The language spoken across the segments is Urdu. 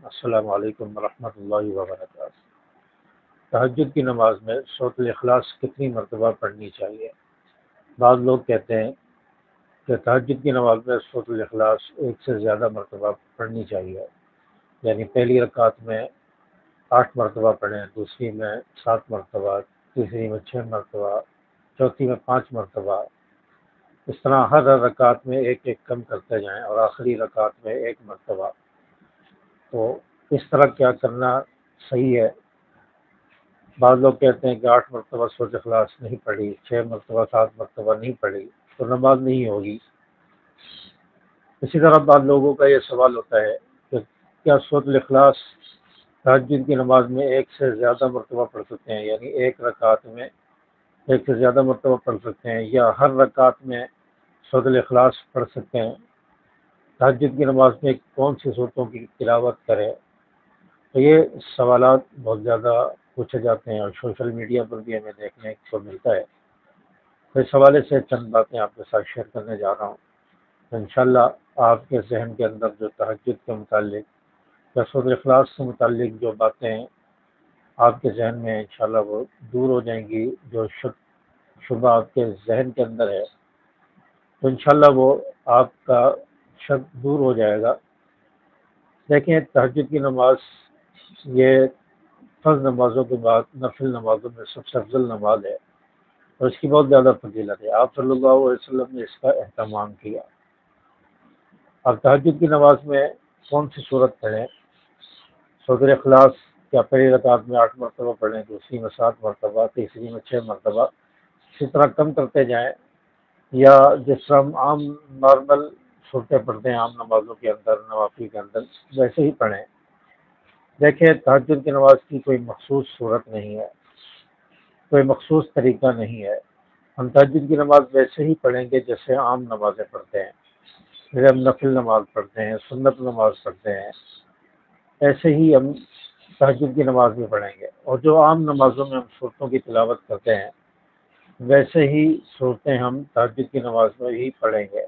السلام علیکم ورحمۃ اللہ وبرکاتہ۔ تہجد کی نماز میں سورۃ الاخلاص کتنی مرتبہ پڑھنی چاہیے؟ بعض لوگ کہتے ہیں کہ تہجد کی نماز میں سورۃ الاخلاص ایک سے زیادہ مرتبہ پڑھنی چاہیے، یعنی پہلی رکعت میں 8 مرتبہ پڑھیں، دوسری میں 7 مرتبہ، تیسری میں 6 مرتبہ، چوتھی میں 5 مرتبہ، اس طرح ہر رکعت میں ایک ایک کم کرتے جائیں اور آخری رکعت میں 1 مرتبہ۔ تو اس طرح کیا کرنا صحیح ہے؟ بعض لوگ کہتے ہیں کہ 8 مرتبہ سورۃ اخلاص نہیں پڑھی، 6 مرتبہ 7 مرتبہ نہیں پڑھی تو نماز نہیں ہوگی۔ اسی طرح بعض لوگوں کا یہ سوال ہوتا ہے کہ کیا سورۃ الاخلاص تہجد کی نماز میں ایک سے زیادہ مرتبہ پڑھ سکتے ہیں، یعنی ایک رکعت میں ایک سے زیادہ مرتبہ پڑھ سکتے ہیں، یا ہر رکعت میں سورۃ الاخلاص پڑھ سکتے ہیں؟ تہجد کی نماز میں کون سی صورتوں کی تلاوت کرے؟ تو یہ سوالات بہت زیادہ پوچھے جاتے ہیں اور سوشل میڈیا پر بھی ہمیں دیکھنے کو ملتا ہے۔ تو اس حوالے سے چند باتیں آپ کے ساتھ شیئر کرنے جا رہا ہوں۔ تو انشاءاللہ آپ کے ذہن کے اندر جو تہجد کے متعلق یا سورۃ الاخلاص سے متعلق جو باتیں ہیں آپ کے ذہن میں انشاءاللہ وہ دور ہو جائیں گی، جو شبہ آپ کے ذہن کے اندر ہے تو انشاءاللہ وہ آپ کا شک دور ہو جائے گا۔ دیکھیں، تہجد کی نماز یہ فرض نمازوں کے بعد نفل نمازوں میں سب سے افضل نماز ہے اور اس کی بہت زیادہ فضیلت ہے۔ آپ صلی اللہ علیہ وسلم نے اس کا اہتمام کیا۔ اب تہجد کی نماز میں کون سی صورت پڑھیں؟ سورۃ الاخلاص کیا پہلی رکعت میں 8 مرتبہ پڑھیں، دوسری میں 7 مرتبہ، تیسری میں 6 مرتبہ، اسی طرح کم کرتے جائیں، یا جس طرح ہم عام نارمل صورتیں پڑھتے ہیں عام نمازوں کے اندر، نوافل کے اندر، ویسے ہی پڑھیں؟ دیکھیں، تہجد کی نماز کی کوئی مخصوص صورت نہیں ہے، کوئی مخصوص طریقہ نہیں ہے۔ ہم تہجد کی نماز ویسے ہی پڑھیں گے جیسے عام نمازیں پڑھتے ہیں، جیسے ہم نفل نماز پڑھتے ہیں، سنت نماز پڑھتے ہیں، ایسے ہی ہم تہجد کی نماز بھی پڑھیں گے، اور جو عام نمازوں میں ہم صورتوں کی تلاوت کرتے ہیں ویسے ہی صورتیں ہم تہجد کی نماز میں ہی پڑھیں گے۔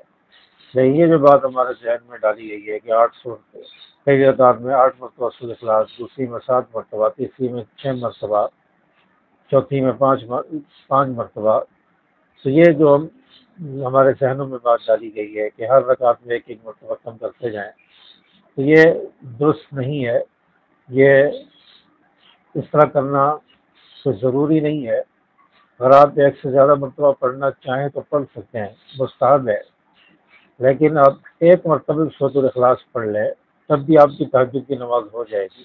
یہ جو بات ہمارے ذہن میں ڈالی گئی ہے کہ 8 صورتیں، پہلی رکعت میں 8 مرتبہ سورۃ اخلاص، دوسری میں 7 مرتبہ، تیسری میں 6 مرتبہ، چوتھی میں 5 مرتبہ، تو یہ جو ہمارے ذہنوں میں بات ڈالی گئی ہے کہ ہر رکعت میں ایک ایک مرتبہ کم کرتے جائیں، تو یہ درست نہیں ہے۔ یہ اس طرح کرنا کوئی ضروری نہیں ہے۔ اگر آپ ایک سے زیادہ مرتبہ پڑھنا چاہیں تو پڑھ سکتے ہیں، مستحب ہے، لیکن آپ ایک مرتبہ سورۃ الاخلاص پڑھ لیں تب بھی آپ کی تہجد کی نماز ہو جائے گی،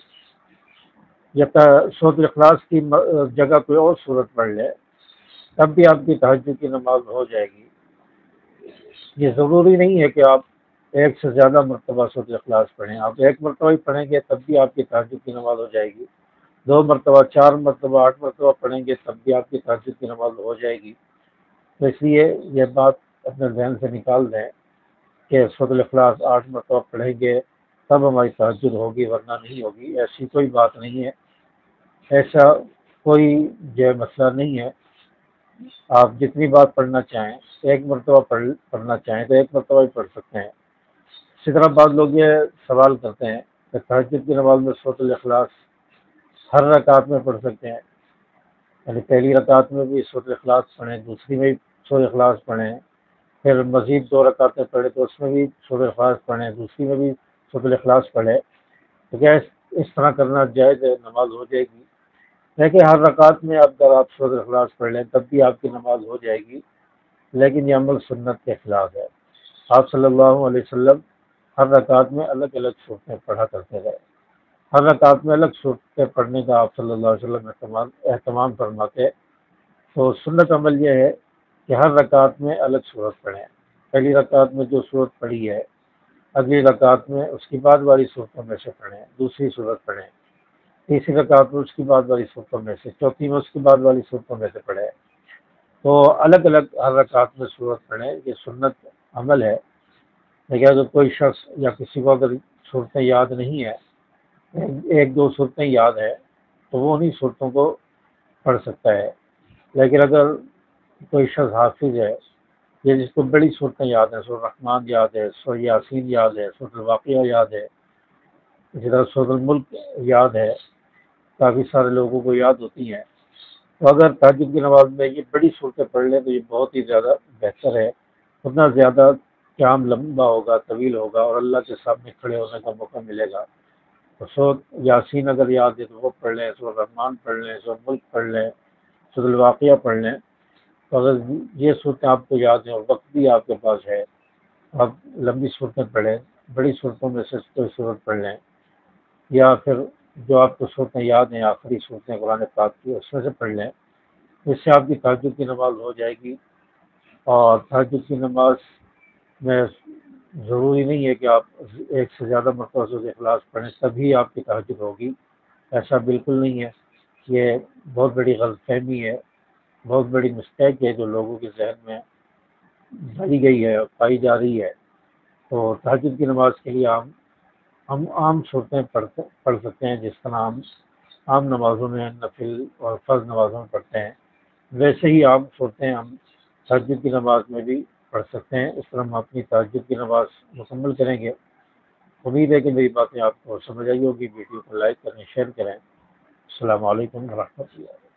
یا سورۃ الاخلاص کی جگہ کوئی اور صورت پڑھ لیں تب بھی آپ کی تہجد کی نماز ہو جائے گی۔ یہ ضروری نہیں ہے کہ آپ ایک سے زیادہ مرتبہ سورۃ الاخلاص پڑھیں، آپ ایک مرتبہ ہی پڑھیں گے تب بھی آپ کی تہجد کی نماز ہو جائے گی، 2 مرتبہ، 4 مرتبہ، 8 مرتبہ پڑھیں گے تب بھی آپ کی تہجد کی نماز ہو جائے گی۔ تو اس لیے یہ بات اپنے ذہن سے نکال دیں کہ سورۃ الاخلاص 8 مرتبہ پڑھیں گے تب ہماری تہجد ہوگی ورنہ نہیں ہوگی، ایسی کوئی بات نہیں ہے، ایسا کوئی جو مسئلہ نہیں ہے۔ آپ جتنی بار پڑھنا چاہیں، ایک مرتبہ پڑھنا چاہیں تو ایک مرتبہ ہی پڑھ سکتے ہیں۔ اسی طرح بعض لوگ یہ سوال کرتے ہیں کہ تہجد کی نماز میں سورۃ الاخلاص ہر رکعت میں پڑھ سکتے ہیں، یعنی پہلی رکعت میں بھی سورۃ الاخلاص پڑھیں، دوسری میں بھی سورۃ الاخلاص پڑھیں، پھر مزید 2 رکعتیں پڑھیں تو اس میں بھی سورۃ الاخلاص پڑھیں، دوسری میں بھی سورۃ الاخلاص پڑھیں، تو کیا اس طرح کرنا جائز ہے؟ نماز ہو جائے گی؟ لیکن ہر رکعت میں اگر آپ سورۃ الاخلاص پڑھ لیں تب بھی آپ کی نماز ہو جائے گی، لیکن یہ عمل سنت کے خلاف ہے۔ آپ صلی اللہ علیہ وسلم ہر رکعت میں الگ الگ صورتیں پڑھا کرتے رہے، ہر رکعت میں الگ صورتیں پڑھنے کا آپ صلی اللہ علیہ وسلم اہتمام فرماتے۔ تو سنت عمل یہ ہے کہ ہر رکعت میں الگ صورت پڑھیں، پہلی رکعت میں جو صورت پڑھی ہے اگلی رکعت میں اس کی بعد والی صورتوں میں سے پڑھیں، دوسری صورت پڑھیں، تیسری رکعت میں اس کی بعد والی صورتوں میں سے، چوتھی میں اس کی بعد والی صورتوں میں سے پڑھیں، تو الگ الگ ہر رکعت میں صورت پڑھیں۔ یہ سنت عمل ہے، لیکن اگر کوئی شخص یا کسی کو اگر صورتیں یاد نہیں ہے، ایک دو صورتیں یاد ہے تو وہ انہیں صورتوں کو پڑھ سکتا ہے، لیکن اگر کوئی شخص حافظ ہے یا جس کو بڑی صورتیں یاد ہیں، سورۃ الرحمن یاد ہے، سورۃ یاسین یاد ہے، سورۃ الواقعہ یاد ہے، جدھر سورۃ الملک یاد ہے، کافی سارے لوگوں کو یاد ہوتی ہیں، تو اگر تہجد کی نماز میں یہ بڑی صورتیں پڑھ لیں تو یہ بہت ہی زیادہ بہتر ہے، اتنا زیادہ قیام لمبا ہوگا، طویل ہوگا، اور اللہ کے سامنے کھڑے ہونے کا موقع ملے گا۔ تو سورۃ یاسین اگر یاد ہے تو وہ پڑھ لیں، سورۃ رحمان پڑھ لیں، سورۃ ملک پڑھ لیں، سورۃ الواقعہ پڑھ لیں۔ تو اگر یہ صورتیں آپ کو یاد ہیں اور وقت بھی آپ کے پاس ہے، آپ لمبی صورتیں پڑھیں، بڑی صورتوں میں سے کوئی صورت پڑھ لیں، یا پھر جو آپ کو صورتیں یاد ہیں آخری صورتیں قرآن پاک کی اس میں سے پڑھ لیں، اس سے آپ کی تہجد کی نماز ہو جائے گی۔ اور تہجد کی نماز میں ضروری نہیں ہے کہ آپ ایک سے زیادہ مرتبہ سورۃ اخلاص پڑھیں تبھی آپ کی تہجد ہوگی، ایسا بالکل نہیں ہے۔ یہ بہت بڑی غلط فہمی ہے، بہت بڑی مسٹیک ہے جو لوگوں کے ذہن میں ڈالی گئی ہے، پائی جا رہی ہے۔ تو تہجد کی نماز کے لیے ہم عام صورتیں پڑھ سکتے ہیں، جس طرح ہم عام نمازوں میں نفل اور فرض نمازوں میں پڑھتے ہیں، ویسے ہی عام صورتیں ہم تہجد کی نماز میں بھی پڑھ سکتے ہیں۔ اس طرح ہم اپنی تہجد کی نماز مکمل کریں گے۔ امید ہے کہ میری باتیں آپ کو سمجھ آئی ہوگی۔ ویڈیو کو لائک کریں، شیئر کریں۔ السلام علیکم ورحمۃ اللہ۔